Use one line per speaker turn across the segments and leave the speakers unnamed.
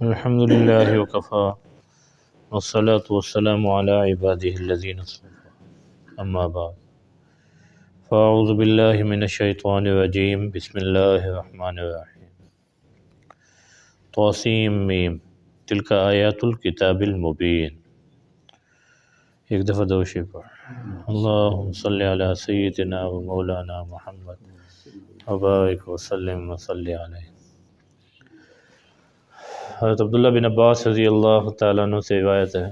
الحمد للہ وکفا والصلاة والسلام علی عبادہ الذین اصطفیٰ اما بعد فاعوذ باللہ من الشیطان الرجیم بسم اللہ الرحمن الرحیم طاسیم میم تلک آیات الکتاب المبین۔ ایک دفعہ دوشی پڑھ اللہم صلی علی سیدنا و مولانا محمد وبارک وسلم وصلی علیہ۔ حضرت عبداللہ بن عباس رضی اللہ تعالیٰ عنہ سے روایت ہے،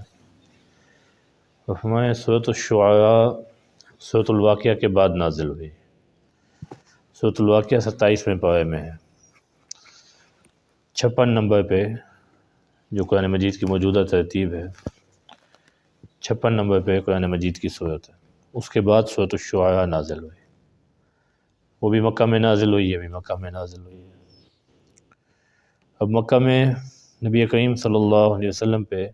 فرمایا سورۃ الشعراء سورۃ الواقعہ کے بعد نازل ہوئی۔ سورۃ الواقعہ 27ویں پارے میں ہے، 56 نمبر پہ جو قرآن مجید کی موجودہ ترتیب ہے، 56 نمبر پہ قرآن مجید کی صورت ہے۔ اس کے بعد سورۃ الشعراء نازل ہوئی، وہ بھی مکہ میں نازل ہوئی، یہ بھی مکہ میں نازل ہوئی ہے۔ اب مکہ میں نبی کریم صلی اللہ علیہ وسلم پہ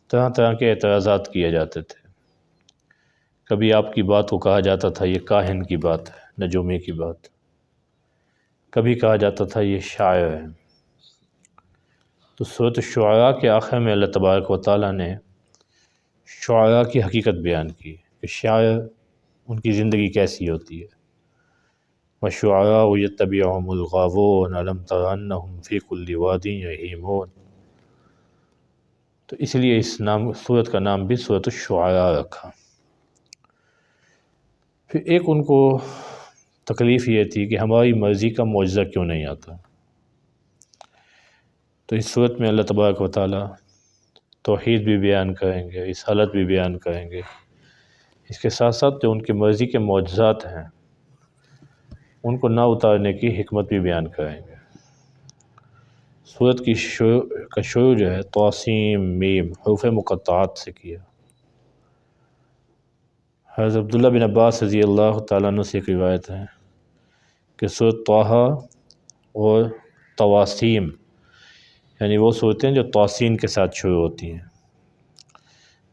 طرح طرح کے اعتراضات کیے جاتے تھے۔ کبھی آپ کی بات کو کہا جاتا تھا یہ کاہن کی بات ہے، نجومی کی بات، کبھی کہا جاتا تھا یہ شاعر ہے۔ تو سورۃ الشعراء کے آخر میں اللہ تبارک و تعالیٰ نے شعراء کی حقیقت بیان کی کہ شاعر ان کی زندگی کیسی ہوتی ہے۔ وَالشُّعَرَاءُ يَتَّبِعُهُمُ الْغَاوُونَ أَلَمْ تَرَ أَنَّهُمْ فِي كُلِّ وَادٍ يَهِيمُونَ۔ تو اس لیے اس سورت کا نام بھی سورۃ الشعراء رکھا۔ پھر ایک ان کو تکلیف یہ تھی کہ ہماری مرضی کا معجزہ کیوں نہیں آتا۔ تو اس صورت میں اللہ تبارک و تعالیٰ توحید بھی بیان کریں گے، رسالت بھی بیان کریں گے، اس کے ساتھ ساتھ جو ان کی مرضی کے معجزات ہیں ان کو نہ اتارنے کی حکمت بھی بیان کریں گے۔ سورت کی شروع جو ہے طاسیم میم حروف مقطعات سے کیا۔ حضرت عبداللہ بن عباس رضی اللہ تعالیٰ عنہ سے ایک روایت ہے کہ سورت طٰہٰ اور طواسیم یعنی وہ صورتیں جو طاسین کے ساتھ شروع ہوتی ہیں،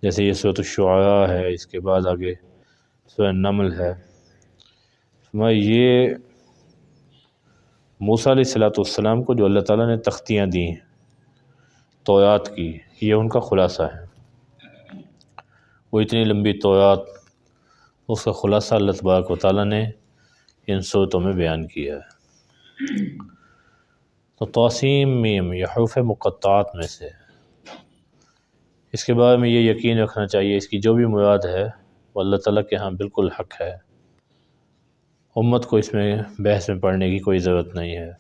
جیسے یہ سورت الشعراء ہے، اس کے بعد آگے سورۃ نمل ہے۔ یہ موسیٰ علیہ السلام کو جو اللہ تعالیٰ نے تختیاں دی ہیں تورات کی، یہ ان کا خلاصہ ہے۔ وہ اتنی لمبی تورات، اس کا خلاصہ اللہ تبارک و تعالیٰ نے ان صورتوں میں بیان کیا ہے۔ تو طاسیم میم یہ حروف مقطعات میں سے ہے۔ اس کے بارے میں یہ یقین رکھنا چاہیے اس کی جو بھی مراد ہے وہ اللہ تعالیٰ کے ہاں بالکل حق ہے، امت کو اس میں بحث میں پڑھنے کی کوئی ضرورت نہیں ہے۔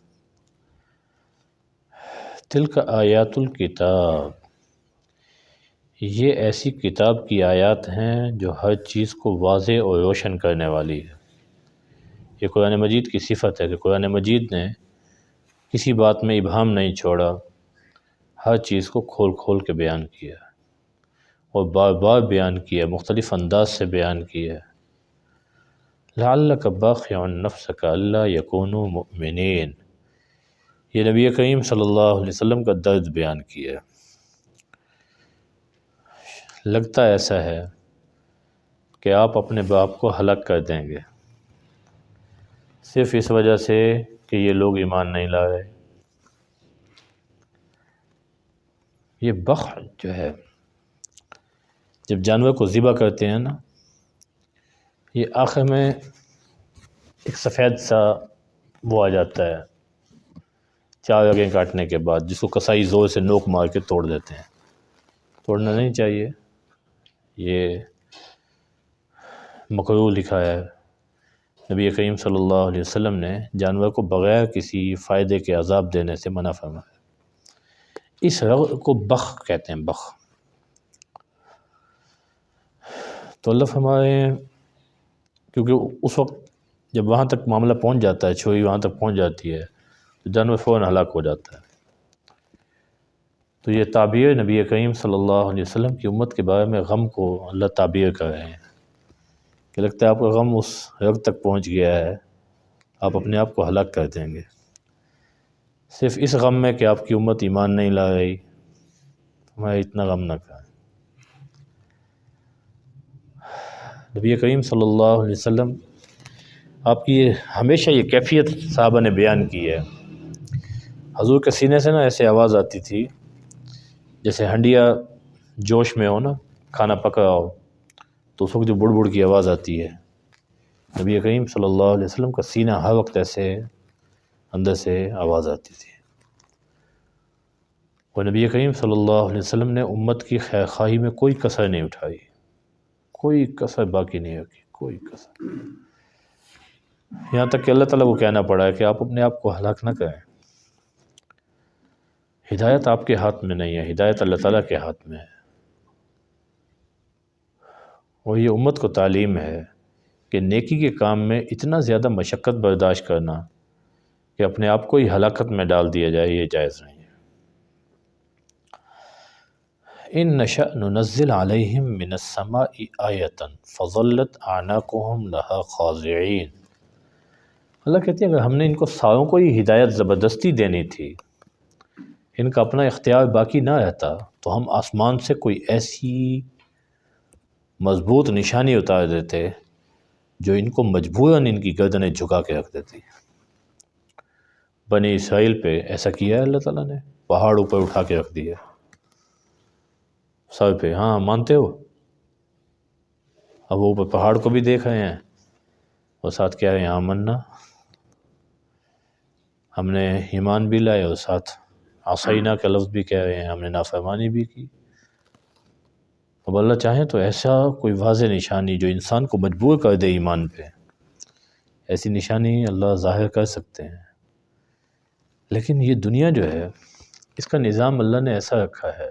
تلک آیات الکتاب، یہ ایسی کتاب کی آیات ہیں جو ہر چیز کو واضح اور روشن کرنے والی ہے۔ یہ قرآن مجید کی صفت ہے کہ قرآن مجید نے کسی بات میں ابہام نہیں چھوڑا، ہر چیز کو کھول کھول کے بیان کیا اور بار بار بیان کیا، مختلف انداز سے بیان کیا۔ لعلک باخع نفسک الا یکونوا مؤمنین، یہ نبی کریم صلی اللہ علیہ وسلم کا درد بیان کیا۔ لگتا ایسا ہے کہ آپ اپنے باپ کو ہلاک کر دیں گے صرف اس وجہ سے کہ یہ لوگ ایمان نہیں لا رہے۔ یہ بخع جو ہے، جب جانور کو ذبح کرتے ہیں نا، یہ آخر میں ایک سفید سا وہ آ جاتا ہے 4 رگیں کاٹنے کے بعد، جس کو کسائی زور سے نوک مار کے توڑ دیتے ہیں۔ توڑنا نہیں چاہیے، یہ مکروہ لکھا ہے۔ نبی کریم صلی اللہ علیہ وسلم نے جانور کو بغیر کسی فائدے کے عذاب دینے سے منع فرمایا۔ اس رگ کو بخ کہتے ہیں، بخ۔ تو اللہ فرمائے کیونکہ اس وقت جب وہاں تک معاملہ پہنچ جاتا ہے، چھری وہاں تک پہنچ جاتی ہے تو جانور فوراً ہلاک ہو جاتا ہے۔ تو یہ تعبیر نبی کریم صلی اللہ علیہ وسلم کی امت کے بارے میں غم کو اللہ تعبیر کر رہے ہیں کہ لگتا ہے آپ کا غم اس رگ تک پہنچ گیا ہے، آپ اپنے آپ کو ہلاک کر دیں گے صرف اس غم میں کہ آپ کی امت ایمان نہیں لا رہی۔ ہمیں اتنا غم نہ کریں۔ نبی کریم صلی اللہ علیہ وسلم آپ کی ہمیشہ یہ کیفیت صحابہ نے بیان کی ہے حضور کے سینے سے نا ایسے آواز آتی تھی جیسے ہنڈیا جوش میں ہو نا، کھانا پک رہا ہو تو اس وقت جو بڑ بڑ کی آواز آتی ہے، نبی کریم صلی اللہ علیہ وسلم کا سینہ ہر وقت ایسے اندر سے آواز آتی تھی۔ اور نبی کریم صلی اللہ علیہ وسلم نے امت کی خیر خواہی میں کوئی کسر نہیں اٹھائی، کوئی کسر باقی نہیں رکھی، کوئی کسر، یہاں تک کہ اللہ تعالیٰ کو کہنا پڑا ہے کہ آپ اپنے آپ کو ہلاک نہ کریں، ہدایت آپ کے ہاتھ میں نہیں ہے، ہدایت اللہ تعالیٰ کے ہاتھ میں ہے۔ اور یہ امت کو تعلیم ہے کہ نیکی کے کام میں اتنا زیادہ مشقت برداشت کرنا کہ اپنے آپ کو ہی ہلاکت میں ڈال دیا جائے، یہ جائز نہیں ہے۔ ان نشأ ننزل علیہم من السماء آیۃ فظلت اعناقهم لها خاضعین، اللہ کہتے ہیں اگر ہم نے ان کو ساروں کو ہی ہدایت زبردستی دینی تھی، ان کا اپنا اختیار باقی نہ رہتا، تو ہم آسمان سے کوئی ایسی مضبوط نشانی اتار دیتے جو ان کو مجبوراً ان کی گردنیں جھکا کے رکھ دیتی۔ بنی اسرائیل پہ ایسا کیا ہے اللہ تعالیٰ نے، پہاڑ اوپر اٹھا کے رکھ دیا سر پہ، ہاں مانتے ہو؟ اب وہ اوپر پہاڑ کو بھی دیکھ رہے ہیں اور ساتھ کہہ رہے ہیں آمنا، ہم نے ایمان بھی لائے، اور ساتھ عصینا کا لفظ بھی کہہ رہے ہیں، ہم نے نافرمانی بھی کی۔ اب اللہ چاہیں تو ایسا کوئی واضح نشانی جو انسان کو مجبور کر دے ایمان پہ، ایسی نشانی اللہ ظاہر کر سکتے ہیں، لیکن یہ دنیا جو ہے اس کا نظام اللہ نے ایسا رکھا ہے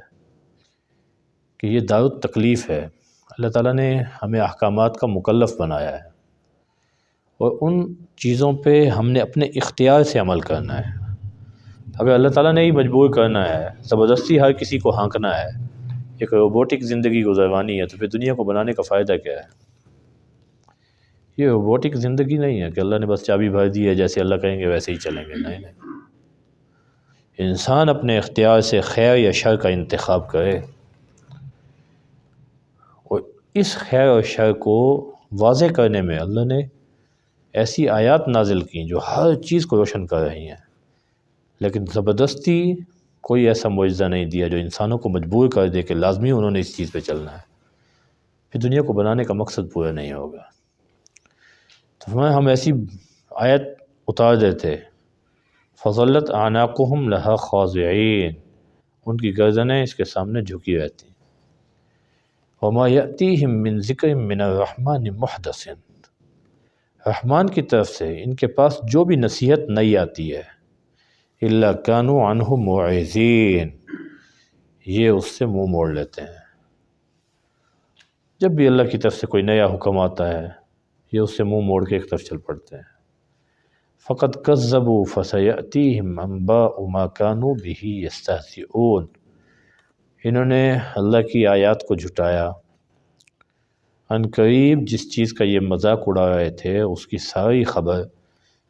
کہ یہ دار التکلیف ہے، اللہ تعالیٰ نے ہمیں احکامات کا مکلف بنایا ہے، اور ان چیزوں پہ ہم نے اپنے اختیار سے عمل کرنا ہے۔ اگر اللہ تعالیٰ نے ہی مجبور کرنا ہے، زبردستی ہر کسی کو ہانکنا ہے، ایک روبوٹک زندگی گزروانی ہے، تو پھر دنیا کو بنانے کا فائدہ کیا ہے؟ یہ روبوٹک زندگی نہیں ہے کہ اللہ نے بس چابی بھر دی ہے، جیسے اللہ کہیں گے ویسے ہی چلیں گے، نہیں نہیں، انسان اپنے اختیار سے خیر یا شر کا انتخاب کرے، اور اس خیر اور شر کو واضح کرنے میں اللہ نے ایسی آیات نازل کی جو ہر چیز کو روشن کر رہی ہیں، لیکن زبردستی کوئی ایسا معجزہ نہیں دیا جو انسانوں کو مجبور کر دے کہ لازمی انہوں نے اس چیز پہ چلنا ہے، پھر دنیا کو بنانے کا مقصد پورا نہیں ہوگا۔ تو ہم ایسی آیت اتار دیتے، فظلت اعناقهم لها خاضعین، ان کی گردنیں اس کے سامنے جھکی رہتی۔ وما یأتیہم من ذکر من الرحمن محدث، رحمان کی طرف سے ان کے پاس جو بھی نصیحت نئی آتی ہے، الا کانوا عنہ معرضین، یہ اس سے منہ موڑ لیتے ہیں۔ جب بھی اللہ کی طرف سے کوئی نیا حکم آتا ہے، یہ اس سے منہ موڑ کے ایک طرف چل پڑتے ہیں۔ فقد کذبوا فسیأتیہم انباء ما کانوا بہ یستہزئون، انہوں نے اللہ کی آیات کو جھٹایا، ان قریب جس چیز کا یہ مذاق اڑا رہے تھے اس کی ساری خبر،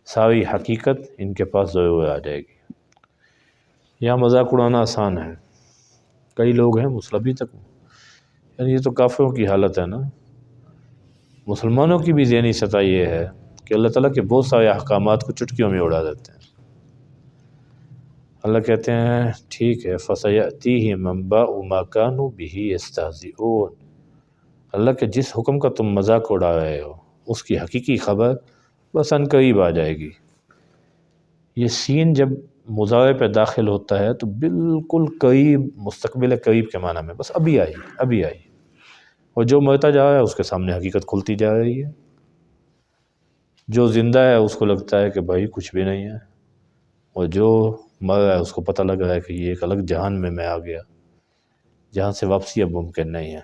ساری حقیقت ان کے پاس ضرور آ جائے گی۔ یہاں مذاق اڑانا آسان ہے، کئی لوگ ہیں ابھی تک، یعنی یہ تو کافروں کی حالت ہے نا، مسلمانوں کی بھی ذہنی سطح یہ ہے کہ اللہ تعالیٰ کے بہت سارے احکامات کو چٹکیوں میں اڑا دیتے ہیں۔ اللہ کہتے ہیں ٹھیک ہے، فَسَيَأْتِيهِمْ أَنبَاءُ مَا كَانُوا بِهِ يَسْتَهْزِئُونَ، اللہ کے جس حکم کا تم مذاق اڑا رہے ہو اس کی حقیقی خبر بس ان قریب آ جائے گی۔ یہ سین جب مضارع پہ داخل ہوتا ہے تو بالکل قریب، مستقبل قریب کے معنی میں، بس ابھی آئی ابھی آئی، اور جو مرتا جا رہا ہے اس کے سامنے حقیقت کھلتی جا رہی ہے، جو زندہ ہے اس کو لگتا ہے کہ بھائی کچھ بھی نہیں ہے، اور جو مر رہا ہے اس کو پتہ لگ رہا ہے کہ یہ ایک الگ جہان میں آ گیا، جہاں سے واپسی اب ممکن نہیں ہے۔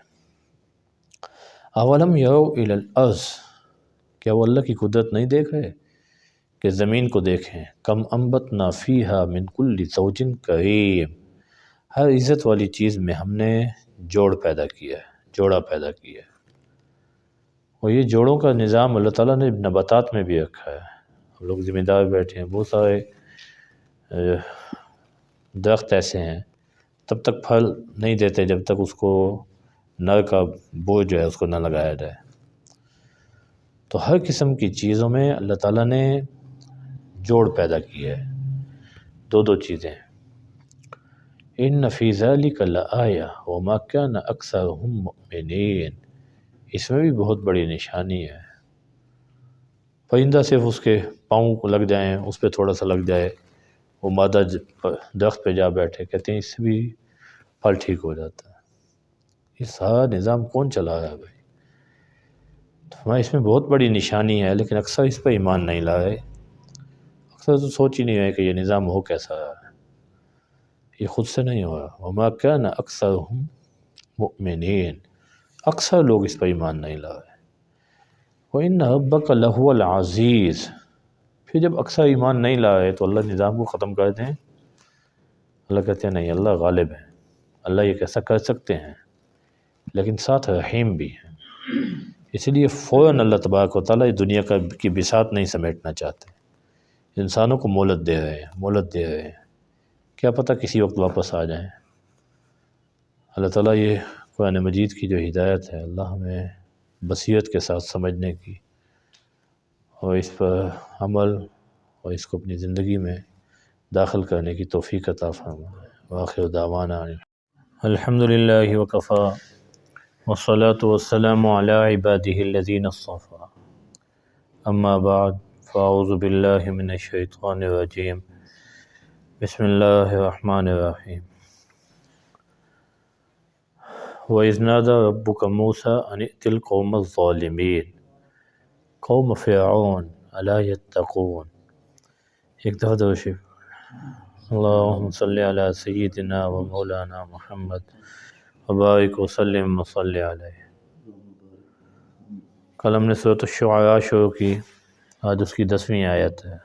اولم یروا الی الارض، کیا وہ اللہ کی قدرت نہیں دیکھ رہے کہ زمین کو دیکھیں، کم انبتنا فیہا من کل زوج کریم، ہر عزت والی چیز میں ہم نے جوڑ پیدا کیا ہے، جوڑا پیدا کیا ہے، اور یہ جوڑوں کا نظام اللہ تعالیٰ نے نباتات میں بھی رکھا ہے۔ ہم لوگ ذمہ دار بیٹھے ہیں، بہت سارے درخت ایسے ہیں تب تک پھل نہیں دیتے جب تک اس کو نر کا بوجھ جو ہے اس کو نہ لگایا جائے۔ تو ہر قسم کی چیزوں میں اللہ تعالیٰ نے جوڑ پیدا کیا ہے، دو چیزیں ہیں۔ ان فی ذلک لآیہ وما کان اکثرهم مؤمنین، اس میں بھی بہت بڑی نشانی ہے۔ پرندہ صرف اس کے پاؤں کو لگ جائیں، اس پہ تھوڑا سا لگ جائے، وہ مادہ درخت پہ جا بیٹھے، کہتے ہیں اس سے بھی پھل ٹھیک ہو جاتا ہے۔ یہ سارا نظام کون چلا رہا ہے بھائی؟ ہمیں اس میں بہت بڑی نشانی ہے، لیکن اکثر اس پہ ایمان نہیں لائے، اکثر تو سوچ ہی نہیں ہے کہ یہ نظام ہو کیسا ہے، یہ خود سے نہیں ہوا۔ وما کان اکثرهم مؤمنین، اکثر لوگ اس پر ایمان نہیں لائے۔ وَإِنَّ رَبَّكَ لَهُوَ الْعَزِيزُ، پھر جب اکثر ایمان نہیں لائے تو اللہ نظام کو ختم کر دیں؟ اللہ کہتے ہیں نہیں، اللہ غالب ہے، اللہ یہ کیسا کر سکتے ہیں، لیکن ساتھ رحیم بھی ہیں۔ اس لیے فوراً اللہ تبارک و تعالیٰ اس دنیا کی بساط نہیں سمیٹنا چاہتے، انسانوں کو مہلت دے رہے ہیں، کیا پتہ کسی وقت واپس آ جائیں۔ اللہ تعالیٰ یہ قرآن مجید کی جو ہدایت ہے، اللہ ہمیں بصیرت کے ساتھ سمجھنے کی اور اس پر عمل اور اس کو اپنی زندگی میں داخل کرنے کی توفیق عطا فرمائے۔ وآخر دعوانا الحمد للہ وکفی والصلاة والسلام علی عباده الذین اصطفی، اما بعد فاعوذ باللہ من الشیطان الرجیم، بسم اللہ الرحمن الرحیم۔ وَإِذْ نَادَى رَبُّكَ مُوسَىٰ أَنِ ائْتِ الْقَوْمَ الظَّالِمِينَ قوم فرعون الا يتقون۔ ایک دفعہ درشف اللہم صلی علی سیدنا و مولانا محمد وبارک وسلم وصلی علیہ۔ کل ہم نے سورۃ الشعراء شروع کی، آج اس کی 10ویں آیت ہے۔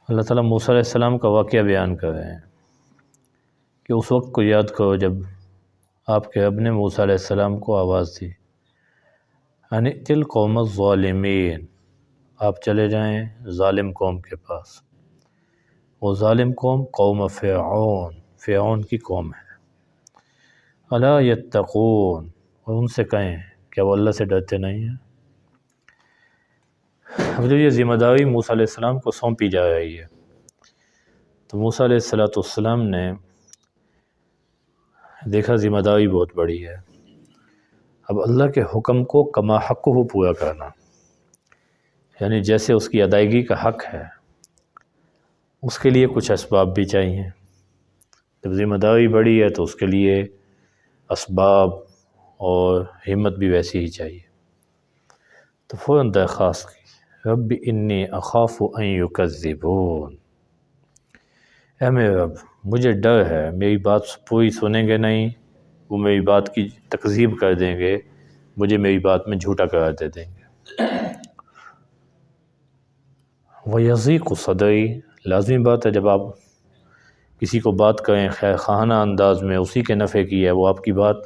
اللہ تعالیٰ موسیٰ علیہ السلام کا واقعہ بیان کر رہے ہیں کہ اس وقت کو یاد کرو جب آپ کے رب نے موسیٰ علیہ السلام کو آواز دی، ان ائت القوم الظالمین، آپ چلے جائیں ظالم قوم کے پاس۔ وہ ظالم قوم قوم فرعون کی قوم ہے۔ الا یتقون، اور ان سے کہیں کیا وہ اللہ سے ڈرتے نہیں ہیں؟ اب جو یہ ذمہ داری موسیٰ علیہ السلام کو سونپی جا رہی ہے، تو موسیٰ علیہ السلام نے دیکھا ذمہ داری بہت بڑی ہے، اب اللہ کے حکم کو کما حق ہو پورا کرنا، یعنی جیسے اس کی ادائیگی کا حق ہے، اس کے لیے کچھ اسباب بھی چاہیے۔ جب ذمہ داری بڑی ہے تو اس کے لیے اسباب اور ہمت بھی ویسی ہی چاہیے۔ تو فوراً درخواست کی، رب انی اخاف ان یکذبون، اے میرے رب مجھے ڈر ہے میری بات پوری سنیں گے نہیں، وہ میری بات کی تکذیب کر دیں گے، مجھے میری بات میں جھوٹا قرار دے دیں گے۔ وَيَضِيقُ صَدْرِي، لازمی بات ہے جب آپ کسی کو بات کریں خیر خواہانہ انداز میں، اسی کے نفع کی ہے، وہ آپ کی بات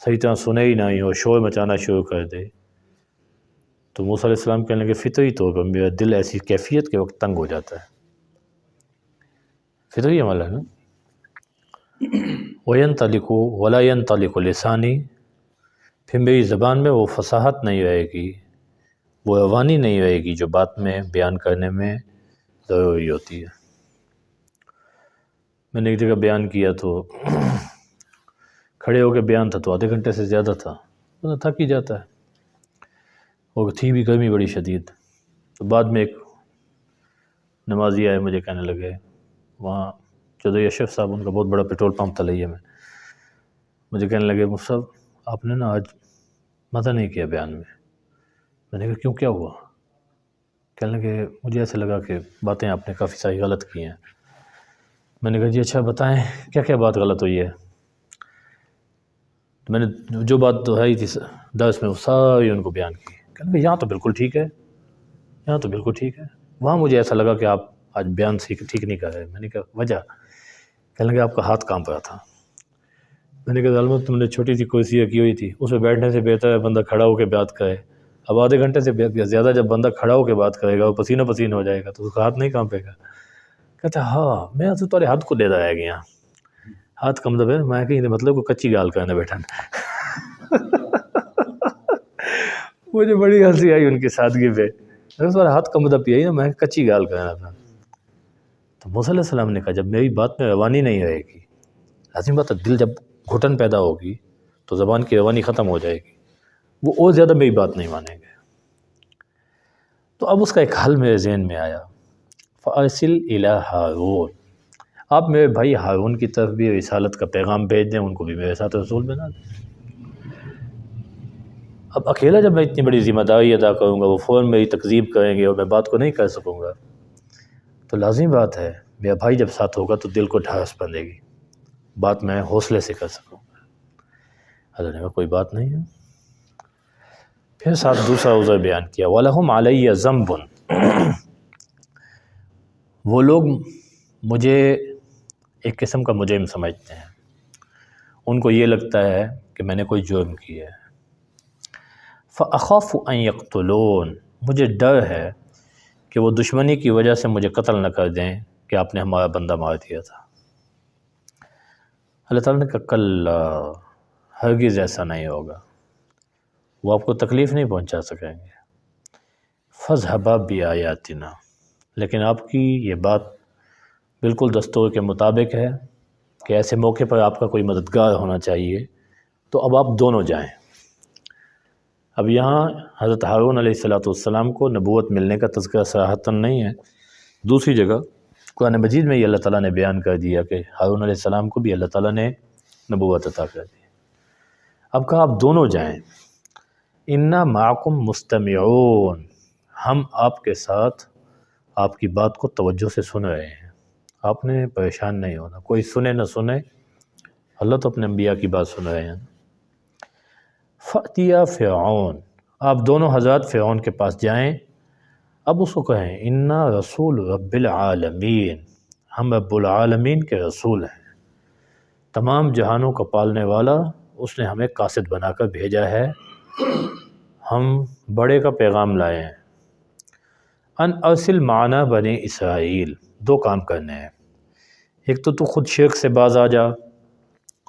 صحیح طرح سنے ہی نہیں اور شور مچانا شروع کر دے، تو موسیٰ علیہ السلام کہنے لگے فطری طور پر میرا دل ایسی کیفیت کے وقت تنگ ہو جاتا ہے، فطری عمل ہے نا۔ وَيَنْطَلِقُ وَلَا يَنْطَلِقُ لِسَانِي، پھر میری زبان میں وہ فصاحت نہیں رہے گی، وہ روانی نہیں رہے گی جو بات میں بیان کرنے میں ضروری ہوتی ہے۔ میں نے ایک جگہ بیان کیا تو کھڑے ہو کے بیان تھا تو آدھے گھنٹے سے زیادہ تھا، تو تھک ہی جاتا ہے، اور تھی بھی گرمی بڑی شدید۔ تو بعد میں ایک نمازی آئے، مجھے کہنے لگے، وہاں چودھری اشرف صاحب، ان کا بہت بڑا پیٹرول پمپ تھا لئیے میں، مجھے کہنے لگے مفتی صاحب آپ نے نا آج مزہ نہیں کیا بیان میں نے کہا کیوں، کیا ہوا؟ کہنے لگے مجھے ایسے لگا کہ باتیں آپ نے کافی ساری غلط کی ہیں۔ میں نے کہا جی اچھا بتائیں کیا کیا بات غلط ہوئی ہے؟ میں نے جو بات دہرائی تھی درس میں وہ ساری ان کو بیان کی۔ کہنے لگے یہاں تو بالکل ٹھیک ہے، یہاں تو بالکل ٹھیک ہے، وہاں مجھے ایسا لگا کہ آپ آج بیان ٹھیک نہیں کر رہے۔ میں نے کہا وجہ؟ کہنے لگے آپ کا ہاتھ کام رہا تھا۔ میں نے کہا ظالمو تم نے چھوٹی سی کرسی رکھی ہوئی تھی، اس پہ بیٹھنے سے بہتر ہے بندہ کھڑا ہو کے بات کرے۔ اب آدھے گھنٹے سے زیادہ جب بندہ کھڑا ہو کے بات کرے گا وہ پسینہ پسینہ ہو جائے گا تو اس کا ہاتھ نہیں کانپے گا۔ کہتا ہاں میں تو تمہارے ہاتھ کو دے دایا گیا، ہاتھ کا مطلب ہے میں کہ مطلب کو کچی گال کرنے بیٹھا۔ مجھے بڑی ہنسی آئی ان کی سادگی پہ، تمہارا ہاتھ کا مطلب یہی نا، میں کچی گال کرنا تھا۔ تو موسیٰ علیہ السلام نے کہا جب میری بات میں روانی نہیں رہے گی، لازم بات ہے دل جب گھٹن پیدا ہوگی تو زبان کی روانی ختم ہو جائے گی، وہ اور زیادہ میری بات نہیں مانیں گے۔ تو اب اس کا ایک حل میرے ذہن میں آیا، فَأَرْسِلْ إِلَىٰ ہارون، آپ میرے بھائی ہارون کی طرف بھی رسالت کا پیغام بھیج دیں، ان کو بھی میرے ساتھ رسول بنا دیں۔ اب اکیلا جب میں اتنی بڑی ذمہ داری ادا کروں گا، وہ فوراً میری تکذیب کریں گے اور میں بات کو نہیں کر سکوں گا، تو لازمی بات ہے میرا بھائی جب ساتھ ہوگا تو دل کو ڈھارس بندھے گی، بات میں حوصلے سے کر سکوں گا۔ حضرت نے کہا کوئی بات نہیں ہے۔ پھر ساتھ دوسرا عذر بیان کیا، وَلَهُمْ عَلَيَّ ذَنْبٌ، وہ لوگ مجھے ایک قسم کا مجرم سمجھتے ہیں، ان کو یہ لگتا ہے کہ میں نے کوئی جرم کیا ہے۔ فَأَخَافُ أَن يَقْتُلُونَ، مجھے ڈر ہے کہ وہ دشمنی کی وجہ سے مجھے قتل نہ کر دیں کہ آپ نے ہمارا بندہ مار دیا تھا۔ اللہ تعالیٰ نے کہا کلا، ہرگز ایسا نہیں ہوگا، وہ آپ کو تکلیف نہیں پہنچا سکیں گے۔ فَاذْهَبَا بِآيَاتِنَا، لیکن آپ کی یہ بات بالکل دستور کے مطابق ہے کہ ایسے موقع پر آپ کا کوئی مددگار ہونا چاہیے، تو اب آپ دونوں جائیں۔ اب یہاں حضرت ہارون علیہ السلام کو نبوت ملنے کا تذکرہ صراحتاً نہیں ہے، دوسری جگہ قرآن مجید میں یہ اللہ تعالیٰ نے بیان کر دیا کہ ہارون علیہ السلام کو بھی اللہ تعالیٰ نے نبوت عطا کر دی۔ اب کہا آپ دونوں جائیں، اِنَّا مَعَكُمْ مُسْتَمِعُونَ، ہم آپ کے ساتھ آپ کی بات کو توجہ سے سن رہے ہیں، آپ نے پریشان نہیں ہونا، کوئی سنے نہ سنے، اللہ تو اپنے انبیاء کی بات سن رہے ہیں۔ فَأْتِيَا فِرْعَوْنَ، آپ دونوں حضرات فرعون کے پاس جائیں، اب اس کو کہیں اِنَّا رسول رب العالمین، ہم رب العالمین کے رسول ہیں، تمام جہانوں کا پالنے والا اس نے ہمیں قاصد بنا کر بھیجا ہے، ہم بڑے کا پیغام لائے ہیں۔ ان ارسل معنا بنی اسرائیل، دو کام کرنے ہیں، ایک تو خود شرک سے باز آ جا،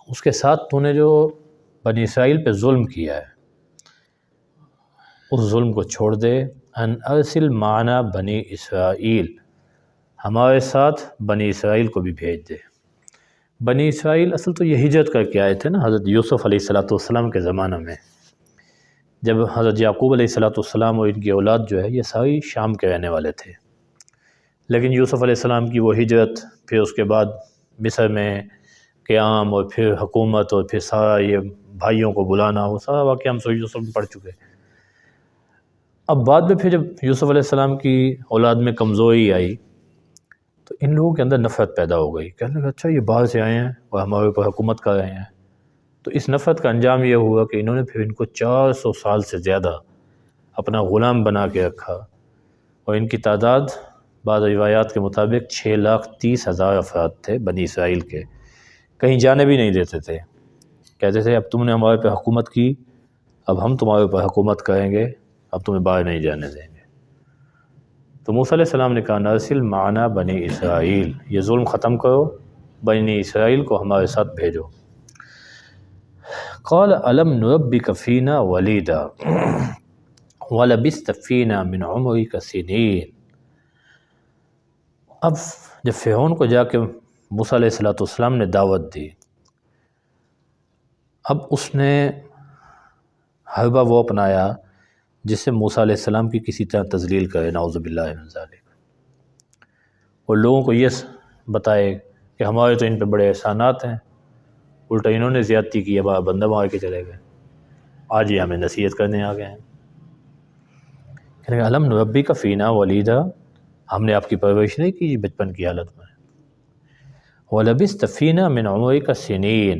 اس کے ساتھ تو نے جو بنی اسرائیل پہ ظلم کیا ہے اس ظلم کو چھوڑ دے۔ ان ارسل معنا بنی اسرائیل، ہمارے ساتھ بنی اسرائیل کو بھی بھیج دے۔ بنی اسرائیل اصل تو یہ ہجرت کر کے آئے تھے نا حضرت یوسف علیہ السلام کے زمانہ میں، جب حضرت یعقوب علیہ السلام اور ان کی اولاد جو ہے یہ ساری شام کے رہنے والے تھے، لیکن یوسف علیہ السلام کی وہ ہجرت، پھر اس کے بعد مصر میں قیام، اور پھر حکومت، اور پھر سارا یہ بھائیوں کو بلانا، وہ سارا واقعہ ہم سورۃ یوسف میں پڑھ چکے۔ اب بعد میں پھر جب یوسف علیہ السلام کی اولاد میں کمزوری آئی تو ان لوگوں کے اندر نفرت پیدا ہو گئی، کہنے لگا اچھا یہ باہر سے آئے ہیں اور ہمارے اوپر حکومت کر رہے ہیں، تو اس نفرت کا انجام یہ ہوا کہ انہوں نے پھر ان کو 400 سال سے زیادہ اپنا غلام بنا کے رکھا، اور ان کی تعداد بعض روایات کے مطابق 6,30,000 افراد تھے بنی اسرائیل کے، کہیں جانے بھی نہیں دیتے تھے، کہتے تھے اب تم نے ہمارے پہ حکومت کی، اب ہم تمہارے اوپر حکومت کریں گے، اب تمہیں باہر نہیں جانے دیں گے۔ تو موسیٰ علیہ السلام نے کہا نرسل معنا بنی اسرائیل، یہ ظلم ختم کرو، بنی اسرائیل کو ہمارے ساتھ بھیجو۔ قال الم نربک فینا ولیدا ولبثت فینا من عمرک سنین، اب جب فرعون کو جا کے موسیٰ علیہ السلام نے دعوت دی، اب اس نے حربہ وہ اپنایا جس سے موسیٰ علیہ السلام کی کسی طرح تذلیل کرے، نعوذ باللہ من ذالک، اور لوگوں کو یہ بتائے کہ ہمارے تو ان پہ بڑے احسانات ہیں، الٹا انہوں نے زیادتی کی، اب بندہ مار کے چلے گئے، آج یہ ہمیں نصیحت کرنے آ گئے ہیں۔ کہنے کہ الم نربک فینا ولیدا، ہم نے آپ کی پرورش نہیں کی بچپن کی حالت میں، وَلَبِثْتَ فِينَا مِنْ عُمُرِكَ سِنِينَ،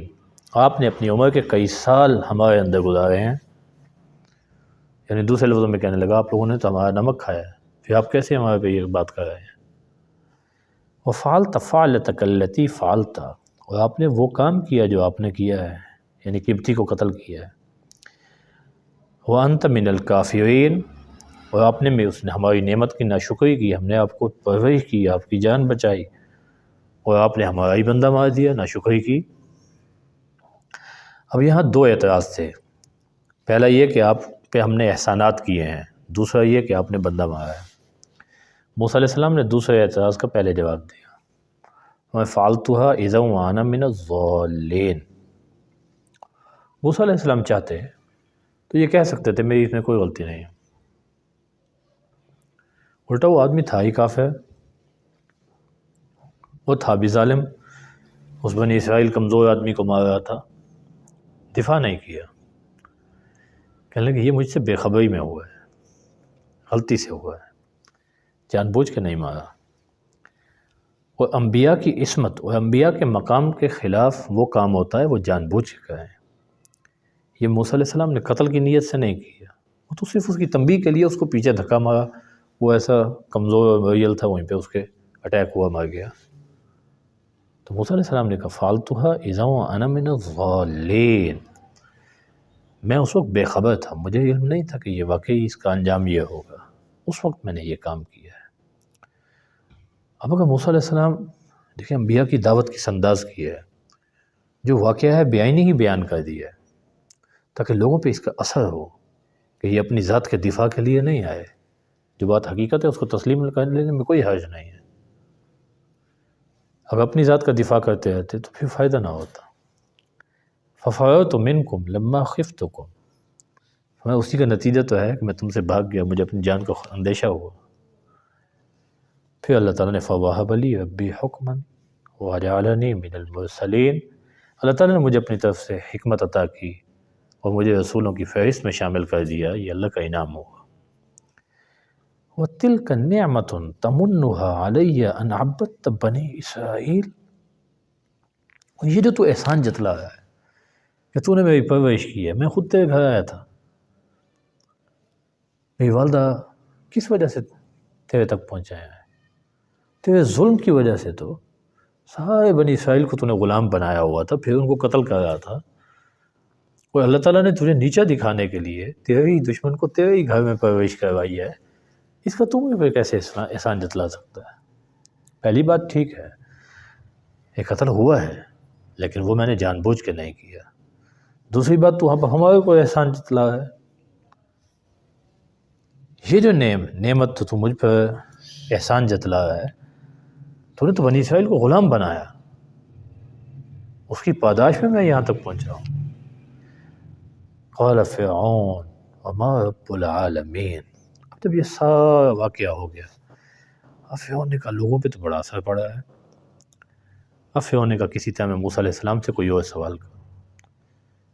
آپ نے اپنی عمر کے کئی سال ہمارے اندر گزارے ہیں، یعنی دوسرے لفظوں میں کہنے لگا آپ لوگوں نے تو ہمارا نمک کھایا ہے، پھر آپ کیسے ہمارے پہ یہ بات کر رہے ہیں۔ وَفَعَلْتَ فَعْلَتَكَ الَّتِي فَعَلْتَ، اور آپ نے وہ کام کیا جو آپ نے کیا ہے، یعنی قبطی کو قتل کیا ہے۔ وَأَنْتَ مِنَ الْكَافِرِينَ، اور آپ نے اس نے ہماری نعمت کی ناشکری کی، ہم نے آپ کو پرورش کی، آپ کی جان بچائی، اور آپ نے ہمارا ہی بندہ مار دیا، ناشکری کی۔ اب یہاں دو اعتراض تھے، پہلا یہ کہ آپ پہ ہم نے احسانات کیے ہیں، دوسرا یہ کہ آپ نے بندہ مارا ہے۔ موسیٰ علیہ السلام نے دوسرے اعتراض کا پہلے جواب دیا، میں فعلتها اذا وانا من الضالین۔ موسیٰ علیہ السلام چاہتے تو یہ کہہ سکتے تھے میری اس میں کوئی غلطی نہیں ہے، الٹا وہ آدمی تھا ہی کافر، وہ تھا بھی ظالم، اس بنی اسرائیل کمزور آدمی کو مار رہا تھا، دفاع نہیں کیا، کہنے لگے یہ مجھ سے بے خبری میں ہوا ہے، غلطی سے ہوا ہے، جان بوجھ کے نہیں مارا۔ اور انبیاء کی عصمت اور انبیاء کے مقام کے خلاف وہ کام ہوتا ہے وہ جان بوجھ کے کریں۔ یہ موسیٰ علیہ السلام نے قتل کی نیت سے نہیں کیا، وہ تو صرف اس کی تنبیہ کے لیے اس کو پیچھے دھکا مارا، وہ ایسا کمزور اور مریل تھا، وہیں پہ اس کے اٹیک ہوا، مر گیا۔ تو موسیٰ علیہ السلام نے کہا فعلتها اذا وانا من الضالین، میں اس وقت بے خبر تھا، مجھے علم نہیں تھا کہ یہ واقعی اس کا انجام یہ ہوگا، اس وقت میں نے یہ کام کیا ہے۔ اب اگر موسیٰ علیہ السلام دیکھیں انبیاء کی دعوت کس انداز کی ہے، جو واقعہ ہے بیانی ہی بیان کر دیا ہے تاکہ لوگوں پہ اس کا اثر ہو کہ یہ اپنی ذات کے دفاع کے لیے نہیں آئے، جو بات حقیقت ہے اس کو تسلیم کر لینے میں کوئی حرج نہیں ہے۔ اگر اپنی ذات کا دفاع کرتے رہتے تو پھر فائدہ نہ ہوتا۔ فَفَرَرْتُ مِنْكُمْ لَمَّا خِفْتُكُمْ، ہمیں اسی کا نتیجہ تو ہے کہ میں تم سے بھاگ گیا، مجھے اپنی جان کا اندیشہ ہوا۔ پھر اللہ تعالیٰ نے فَوَهَبَ لِي رَبِّي حُکْمًا وَجَعَلَنِي مِنَ الْمُرْسَلِينَ، اللہ تعالیٰ نے مجھے اپنی طرف سے حکمت عطا کی اور مجھے رسولوں کی فہرست میں شامل کر دیا، یہ اللہ کا انعام ہوا۔ وَتِلْكَ نِعْمَةٌ تَمُنُّهَا عَلَيَّ أَنْ عَبَّدْتَ بَنِي إِسرائیل، اور یہ جو تو احسان جتلا رہا ہے کہ تو نے میری پرورش کی ہے، میں خود تیرے گھر آیا تھا، میری والدہ کس وجہ سے تیرے تک پہنچایا ہے، تیرے ظلم کی وجہ سے تو سارے بنی اسرائیل کو تو نے غلام بنایا ہوا تھا، پھر ان کو قتل کر رہا تھا، اور اللہ تعالیٰ نے تجھے نیچا دکھانے کے لیے تیرے ہی دشمن کو تیرے ہی گھر میں پرورش کروائی ہے، اس کا تم پہ کیسے احسان جتلا سکتا ہے؟ پہلی بات ٹھیک ہے، یہ قتل ہوا ہے لیکن وہ میں نے جان بوجھ کے نہیں کیا۔ دوسری بات تو ہمارے کو احسان جتلا ہے، یہ جو نعمت تو مجھ پر احسان جتلا ہے، تو نے تو بنی اسرائیل کو غلام بنایا، اس کی پاداش میں یہاں تک پہنچا ہوں۔ قال فرعون وما رب العالمین، اب جب یہ سارا واقعہ ہو گیا، اب فرعون نے کہا لوگوں پہ تو بڑا اثر پڑا ہے، اب فرعون نے کہا کسی طرح میں موسیٰ علیہ السلام سے کوئی اور سوال کرو۔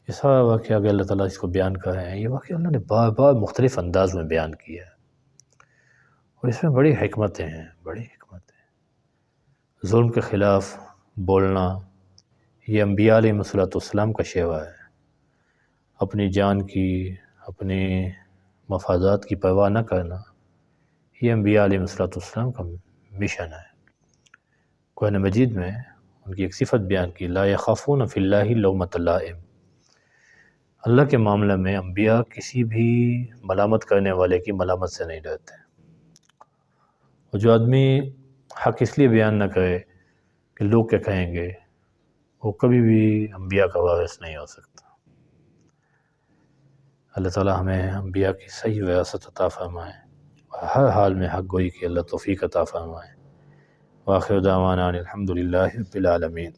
یہ سارا واقعہ اگر اللہ تعالیٰ اس کو بیان کر رہے ہیں، یہ واقعہ اللہ نے بار بار مختلف انداز میں بیان کیا ہے، اور اس میں بڑی حکمتیں ہیں، بڑی حکمتیں۔ ظلم کے خلاف بولنا یہ انبیاء علیہ السلام کا شیوا ہے، اپنی جان کی، اپنی مفادات کی پرواہ نہ کرنا، یہ انبیاء علیہ السلام کا مشن ہے۔ قرآن مجید میں ان کی ایک صفت بیان کی، لا یخافون فی اللہ لومۃ لائم، اللہ کے معاملہ میں انبیاء کسی بھی ملامت کرنے والے کی ملامت سے نہیں ڈرتے، اور جو آدمی حق اس لیے بیان نہ کرے کہ لوگ کیا کہیں گے، وہ کبھی بھی انبیاء کا وارث نہیں ہو سکتا۔ اللہ تعالیٰ ہمیں انبیاء کی صحیح وراثت عطا فرمائے، اور ہر حال میں حق گوئی کی اللہ توفیق عطا فرمائے۔ وآخر دعوانا الحمد للہ رب العالمین۔